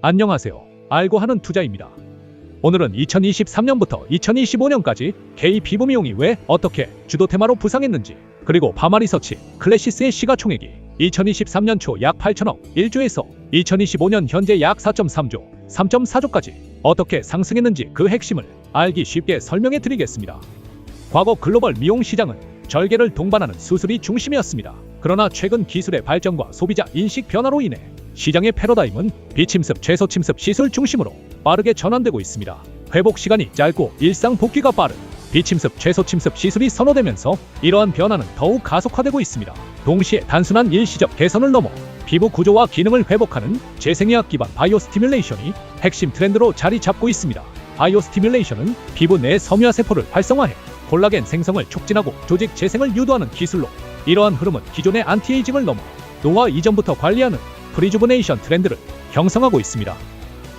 안녕하세요. 알고 하는 투자입니다. 오늘은 2023년부터 2025년까지 K 피부 미용이 왜 어떻게 주도 테마로 부상했는지, 그리고 바마리서치 클래시스의 시가총액이 2023년 초 약 8천억 1조에서 2025년 현재 약 4.3조 3.4조까지 어떻게 상승했는지 그 핵심을 알기 쉽게 설명해 드리겠습니다. 과거 글로벌 미용 시장은 절개를 동반하는 수술이 중심이었습니다. 그러나 최근 기술의 발전과 소비자 인식 변화로 인해 시장의 패러다임은 비침습, 최소침습 시술 중심으로 빠르게 전환되고 있습니다. 회복 시간이 짧고 일상 복귀가 빠른 비침습, 최소침습 시술이 선호되면서 이러한 변화는 더욱 가속화되고 있습니다. 동시에 단순한 일시적 개선을 넘어 피부 구조와 기능을 회복하는 재생의학 기반 바이오 스티뮬레이션이 핵심 트렌드로 자리 잡고 있습니다. 바이오 스티뮬레이션은 피부 내 섬유화 세포를 활성화해 콜라겐 생성을 촉진하고 조직 재생을 유도하는 기술로, 이러한 흐름은 기존의 안티에이징을 넘어 노화 이전부터 관리하는 프리주브네이션 트렌드를 형성하고 있습니다.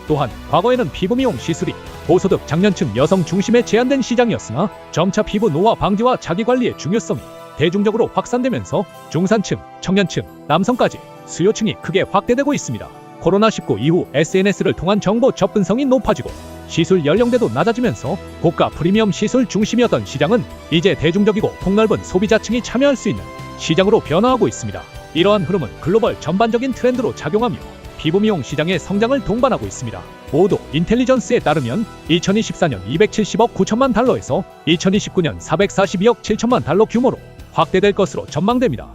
또한 과거에는 피부 미용 시술이 고소득 장년층 여성 중심에 제한된 시장이었으나 점차 피부 노화 방지와 자기관리의 중요성이 대중적으로 확산되면서 중산층, 청년층, 남성까지 수요층이 크게 확대되고 있습니다. 코로나19 이후 SNS를 통한 정보 접근성이 높아지고 시술 연령대도 낮아지면서 고가 프리미엄 시술 중심이었던 시장은 이제 대중적이고 폭넓은 소비자층이 참여할 수 있는 시장으로 변화하고 있습니다. 이러한 흐름은 글로벌 전반적인 트렌드로 작용하며 피부 미용 시장의 성장을 동반하고 있습니다. 모두 인텔리전스에 따르면 2024년 270억 9천만 달러에서 2029년 442억 7천만 달러 규모로 확대될 것으로 전망됩니다.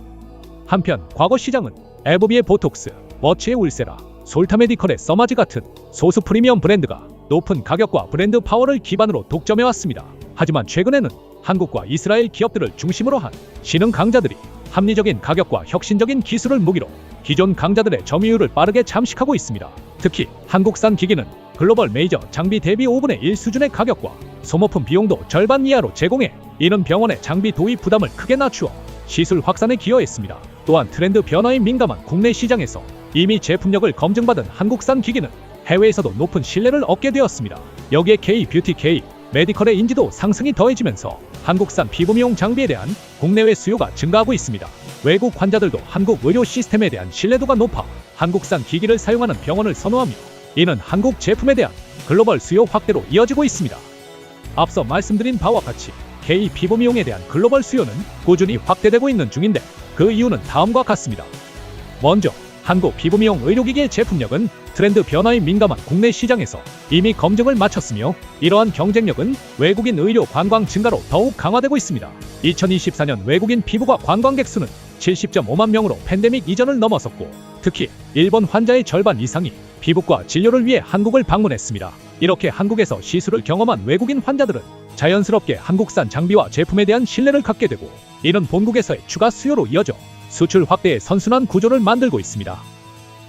한편 과거 시장은 에브비의 보톡스, 머치의 울세라, 솔타메디컬의 서마즈 같은 소수 프리미엄 브랜드가 높은 가격과 브랜드 파워를 기반으로 독점해왔습니다. 하지만 최근에는 한국과 이스라엘 기업들을 중심으로 한 신흥 강자들이 합리적인 가격과 혁신적인 기술을 무기로 기존 강자들의 점유율을 빠르게 잠식하고 있습니다. 특히 한국산 기기는 글로벌 메이저 장비 대비 5분의 1 수준의 가격과 소모품 비용도 절반 이하로 제공해 이는 병원의 장비 도입 부담을 크게 낮추어 시술 확산에 기여했습니다. 또한 트렌드 변화에 민감한 국내 시장에서 이미 제품력을 검증받은 한국산 기기는 해외에서도 높은 신뢰를 얻게 되었습니다. 여기에 K-뷰티, K-메디컬의 인지도 상승이 더해지면서 한국산 피부 미용 장비에 대한 국내외 수요가 증가하고 있습니다. 외국 환자들도 한국 의료 시스템에 대한 신뢰도가 높아 한국산 기기를 사용하는 병원을 선호하며 이는 한국 제품에 대한 글로벌 수요 확대로 이어지고 있습니다. 앞서 말씀드린 바와 같이 K 피부 미용에 대한 글로벌 수요는 꾸준히 확대되고 있는 중인데 그 이유는 다음과 같습니다. 먼저 한국 피부 미용 의료기기의 제품력은 트렌드 변화에 민감한 국내 시장에서 이미 검증을 마쳤으며 이러한 경쟁력은 외국인 의료 관광 증가로 더욱 강화되고 있습니다. 2024년 외국인 피부과 관광객 수는 70.5만 명으로 팬데믹 이전을 넘어섰고 특히 일본 환자의 절반 이상이 피부과 진료를 위해 한국을 방문했습니다. 이렇게 한국에서 시술을 경험한 외국인 환자들은 자연스럽게 한국산 장비와 제품에 대한 신뢰를 갖게 되고 이는 본국에서의 추가 수요로 이어져 수출 확대의 선순환 구조를 만들고 있습니다.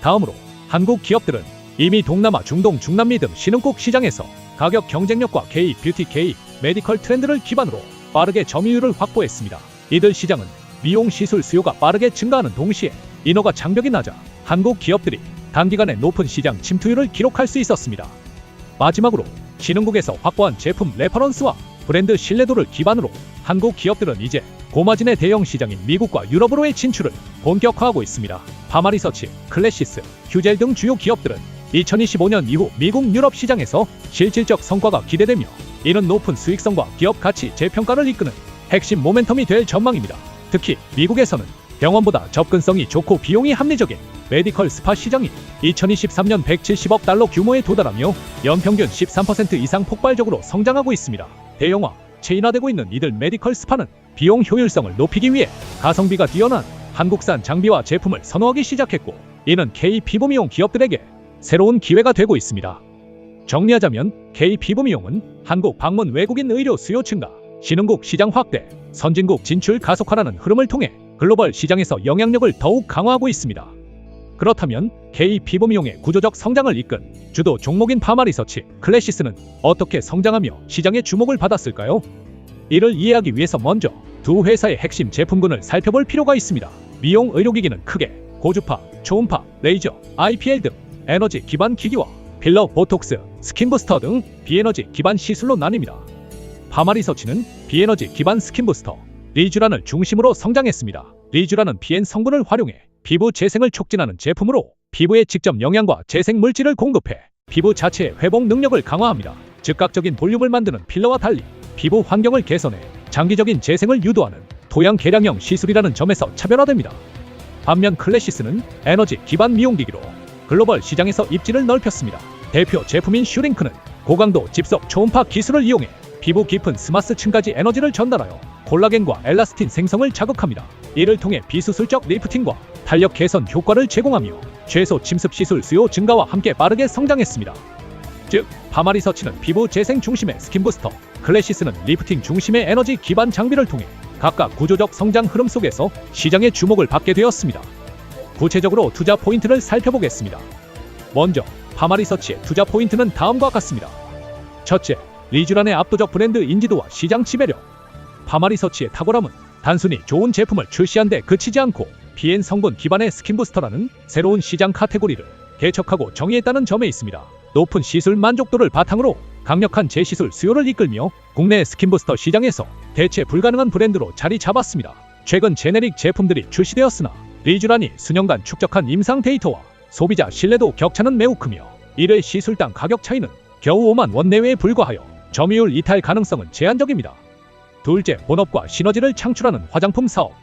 다음으로 한국 기업들은 이미 동남아, 중동, 중남미 등 신흥국 시장에서 가격 경쟁력과 K-뷰티, K-메디컬 트렌드를 기반으로 빠르게 점유율을 확보했습니다. 이들 시장은 미용 시술 수요가 빠르게 증가하는 동시에 인허가 장벽이 낮아 한국 기업들이 단기간에 높은 시장 침투율을 기록할 수 있었습니다. 마지막으로 신흥국에서 확보한 제품 레퍼런스와 브랜드 신뢰도를 기반으로 한국 기업들은 이제 고마진의 대형 시장인 미국과 유럽으로의 진출을 본격화하고 있습니다. 바마리서치, 클래시스, 휴젤 등 주요 기업들은 2025년 이후 미국, 유럽 시장에서 실질적 성과가 기대되며 이는 높은 수익성과 기업 가치 재평가를 이끄는 핵심 모멘텀이 될 전망입니다. 특히 미국에서는 병원보다 접근성이 좋고 비용이 합리적인 메디컬 스파 시장이 2023년 170억 달러 규모에 도달하며 연평균 13% 이상 폭발적으로 성장하고 있습니다. 대형화, 체인화되고 있는 이들 메디컬 스파는 비용 효율성을 높이기 위해 가성비가 뛰어난 한국산 장비와 제품을 선호하기 시작했고 이는 K 피부 미용 기업들에게 새로운 기회가 되고 있습니다. 정리하자면 K 피부 미용은 한국 방문 외국인 의료 수요 증가, 신흥국 시장 확대, 선진국 진출 가속화라는 흐름을 통해 글로벌 시장에서 영향력을 더욱 강화하고 있습니다. 그렇다면 K 피부 미용의 구조적 성장을 이끈 주도 종목인 바마리서치, 클래시스는 어떻게 성장하며 시장의 주목을 받았을까요? 이를 이해하기 위해서 먼저 두 회사의 핵심 제품군을 살펴볼 필요가 있습니다. 미용 의료기기는 크게 고주파, 초음파, 레이저, IPL 등 에너지 기반 기기와 필러, 보톡스, 스킨부스터 등 비에너지 기반 시술로 나뉩니다. 바마리서치는 비에너지 기반 스킨부스터, 리쥬란을 중심으로 성장했습니다. 리쥬란은 비엔 성분을 활용해 피부 재생을 촉진하는 제품으로 피부에 직접 영양과 재생 물질을 공급해 피부 자체의 회복 능력을 강화합니다. 즉각적인 볼륨을 만드는 필러와 달리 피부 환경을 개선해 장기적인 재생을 유도하는 토양 개량형 시술이라는 점에서 차별화됩니다. 반면 클래시스는 에너지 기반 미용기기로 글로벌 시장에서 입지를 넓혔습니다. 대표 제품인 슈링크는 고강도 집속 초음파 기술을 이용해 피부 깊은 스마스층까지 에너지를 전달하여 콜라겐과 엘라스틴 생성을 자극합니다. 이를 통해 비수술적 리프팅과 탄력 개선 효과를 제공하며 최소 침습 시술 수요 증가와 함께 빠르게 성장했습니다. 즉, 파마리서치는 피부 재생 중심의 스킨부스터, 클래시스는 리프팅 중심의 에너지 기반 장비를 통해 각각 구조적 성장 흐름 속에서 시장의 주목을 받게 되었습니다. 구체적으로 투자 포인트를 살펴보겠습니다. 먼저 파마리서치의 투자 포인트는 다음과 같습니다. 첫째, 리쥬란의 압도적 브랜드 인지도와 시장 지배력. 파마리서치의 탁월함은 단순히 좋은 제품을 출시한 데 그치지 않고 PN 성분 기반의 스킨부스터라는 새로운 시장 카테고리를 개척하고 정의했다는 점에 있습니다. 높은 시술 만족도를 바탕으로 강력한 재시술 수요를 이끌며 국내 스킨부스터 시장에서 대체 불가능한 브랜드로 자리 잡았습니다. 최근 제네릭 제품들이 출시되었으나 리쥬란이 수년간 축적한 임상 데이터와 소비자 신뢰도 격차는 매우 크며 1회 시술당 가격 차이는 겨우 5만 원 내외에 불과하여 점유율 이탈 가능성은 제한적입니다. 둘째, 본업과 시너지를 창출하는 화장품 사업.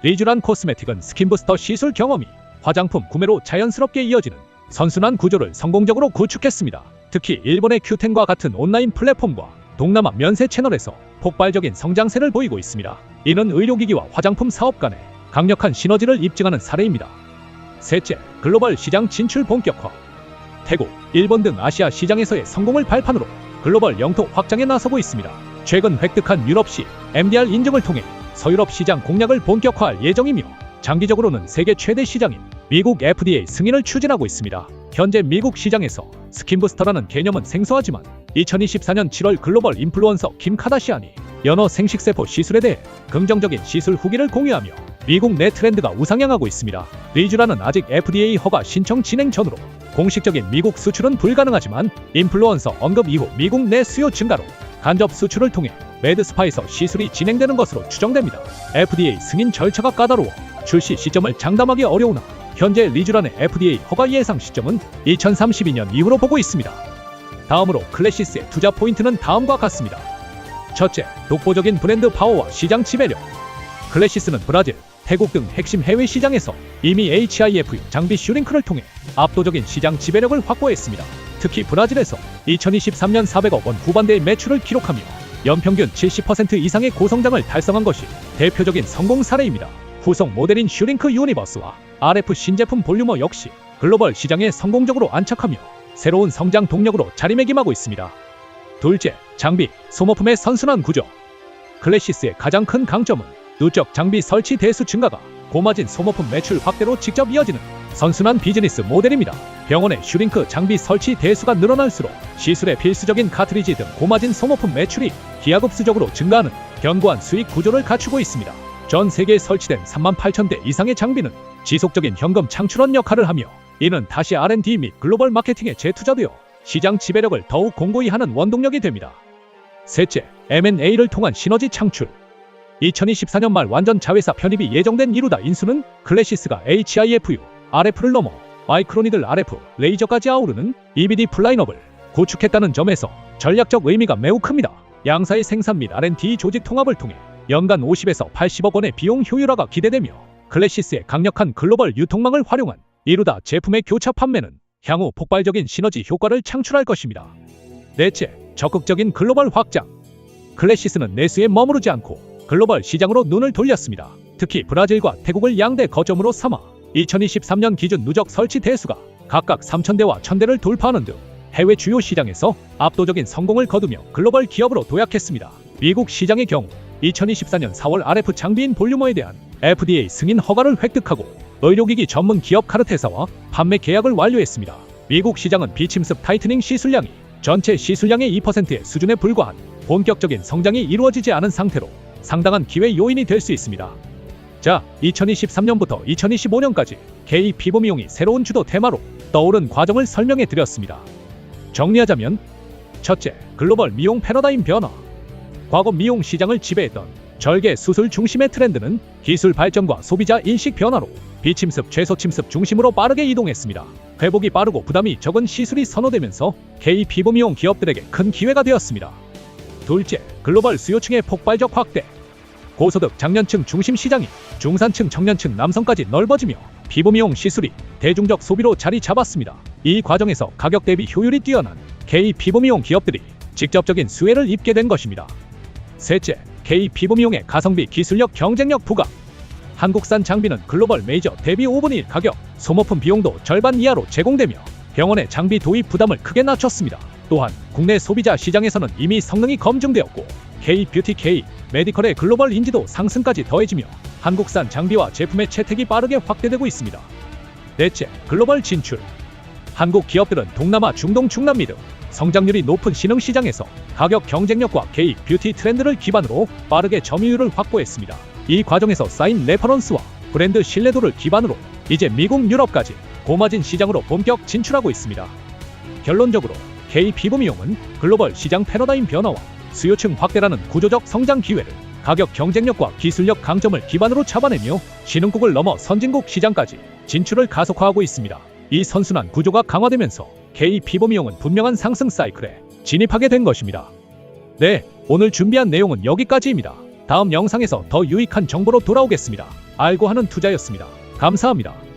리쥬란 코스메틱은 스킨부스터 시술 경험이 화장품 구매로 자연스럽게 이어지는 선순환 구조를 성공적으로 구축했습니다. 특히 일본의 큐텐과 같은 온라인 플랫폼과 동남아 면세 채널에서 폭발적인 성장세를 보이고 있습니다. 이는 의료기기와 화장품 사업 간의 강력한 시너지를 입증하는 사례입니다. 셋째, 글로벌 시장 진출 본격화. 태국, 일본 등 아시아 시장에서의 성공을 발판으로 글로벌 영토 확장에 나서고 있습니다. 최근 획득한 유럽시 MDR 인증을 통해 서유럽 시장 공략을 본격화할 예정이며 장기적으로는 세계 최대 시장인 미국 FDA 승인을 추진하고 있습니다. 현재 미국 시장에서 스킨부스터라는 개념은 생소하지만 2024년 7월 글로벌 인플루언서 김 카다시안이 연어 생식세포 시술에 대해 긍정적인 시술 후기를 공유하며 미국 내 트렌드가 우상향하고 있습니다. 리쥬란은 아직 FDA 허가 신청 진행 전으로 공식적인 미국 수출은 불가능하지만 인플루언서 언급 이후 미국 내 수요 증가로 간접 수출을 통해 메드스파에서 시술이 진행되는 것으로 추정됩니다. FDA 승인 절차가 까다로워 출시 시점을 장담하기 어려우나 현재 리쥬란의 FDA 허가 예상 시점은 2032년 이후로 보고 있습니다. 다음으로 클래시스의 투자 포인트는 다음과 같습니다. 첫째, 독보적인 브랜드 파워와 시장 지배력. 클래시스는 브라질, 태국 등 핵심 해외 시장에서 이미 HIFU 장비 슈링크를 통해 압도적인 시장 지배력을 확보했습니다. 특히 브라질에서 2023년 400억 원 후반대의 매출을 기록하며 연평균 70% 이상의 고성장을 달성한 것이 대표적인 성공 사례입니다. 후속 모델인 슈링크 유니버스와 RF 신제품 볼륨어 역시 글로벌 시장에 성공적으로 안착하며 새로운 성장 동력으로 자리매김하고 있습니다. 둘째, 장비, 소모품의 선순환 구조. 클래시스의 가장 큰 강점은 누적 장비 설치 대수 증가가 고마진 소모품 매출 확대로 직접 이어지는 선순환 비즈니스 모델입니다. 병원의 슈링크 장비 설치 대수가 늘어날수록 시술에 필수적인 카트리지 등 고마진 소모품 매출이 기하급수적으로 증가하는 견고한 수익 구조를 갖추고 있습니다. 전 세계에 설치된 38,000대 이상의 장비는 지속적인 현금 창출원 역할을 하며 이는 다시 R&D 및 글로벌 마케팅에 재투자되어 시장 지배력을 더욱 공고히 하는 원동력이 됩니다. 셋째, M&A를 통한 시너지 창출. 2024년 말 완전 자회사 편입이 예정된 이루다 인수는 클래시스가 HIFU, RF를 넘어 마이크로니들 RF, 레이저까지 아우르는 EBD 플라인업을 구축했다는 점에서 전략적 의미가 매우 큽니다. 양사의 생산 및 R&D 조직 통합을 통해 연간 50에서 80억 원의 비용 효율화가 기대되며 클래시스의 강력한 글로벌 유통망을 활용한 이루다 제품의 교차 판매는 향후 폭발적인 시너지 효과를 창출할 것입니다. 넷째, 적극적인 글로벌 확장. 클래시스는 내수에 머무르지 않고 글로벌 시장으로 눈을 돌렸습니다. 특히 브라질과 태국을 양대 거점으로 삼아 2023년 기준 누적 설치 대수가 각각 3,000대와 1,000대를 돌파하는 등 해외 주요 시장에서 압도적인 성공을 거두며 글로벌 기업으로 도약했습니다. 미국 시장의 경우 2024년 4월 RF 장비인 볼륨어에 대한 FDA 승인 허가를 획득하고 의료기기 전문 기업 카르테사와 판매 계약을 완료했습니다. 미국 시장은 비침습 타이트닝 시술량이 전체 시술량의 2%의 수준에 불과한 본격적인 성장이 이루어지지 않은 상태로 상당한 기회 요인이 될 수 있습니다. 자, 2023년부터 2025년까지 K 피부 미용이 새로운 주도 테마로 떠오른 과정을 설명해 드렸습니다. 정리하자면 첫째, 글로벌 미용 패러다임 변화. 과거 미용 시장을 지배했던 절개 수술 중심의 트렌드는 기술 발전과 소비자 인식 변화로 비침습, 최소침습 중심으로 빠르게 이동했습니다. 회복이 빠르고 부담이 적은 시술이 선호되면서 K 피부 미용 기업들에게 큰 기회가 되었습니다. 둘째, 글로벌 수요층의 폭발적 확대. 고소득 장년층 중심 시장이 중산층, 청년층, 남성까지 넓어지며 피부 미용 시술이 대중적 소비로 자리 잡았습니다. 이 과정에서 가격 대비 효율이 뛰어난 K 피부 미용 기업들이 직접적인 수혜를 입게 된 것입니다. 셋째, K 피부 미용의 가성비 기술력 경쟁력 부각. 한국산 장비는 글로벌 메이저 대비 5분의 1 가격, 소모품 비용도 절반 이하로 제공되며 병원의 장비 도입 부담을 크게 낮췄습니다. 또한 국내 소비자 시장에서는 이미 성능이 검증되었고 K-뷰티, K-메디컬의 글로벌 인지도 상승까지 더해지며 한국산 장비와 제품의 채택이 빠르게 확대되고 있습니다. 넷째, 글로벌 진출. 한국 기업들은 동남아, 중동, 중남미 등 성장률이 높은 신흥 시장에서 가격 경쟁력과 K-뷰티 트렌드를 기반으로 빠르게 점유율을 확보했습니다. 이 과정에서 쌓인 레퍼런스와 브랜드 신뢰도를 기반으로 이제 미국, 유럽까지 고마진 시장으로 본격 진출하고 있습니다. 결론적으로 K 피부 미용은 글로벌 시장 패러다임 변화와 수요층 확대라는 구조적 성장 기회를 가격 경쟁력과 기술력 강점을 기반으로 잡아내며 신흥국을 넘어 선진국 시장까지 진출을 가속화하고 있습니다. 이 선순환 구조가 강화되면서 K 피부 미용은 분명한 상승 사이클에 진입하게 된 것입니다. 네, 오늘 준비한 내용은 여기까지입니다. 다음 영상에서 더 유익한 정보로 돌아오겠습니다. 알고 하는 투자였습니다. 감사합니다.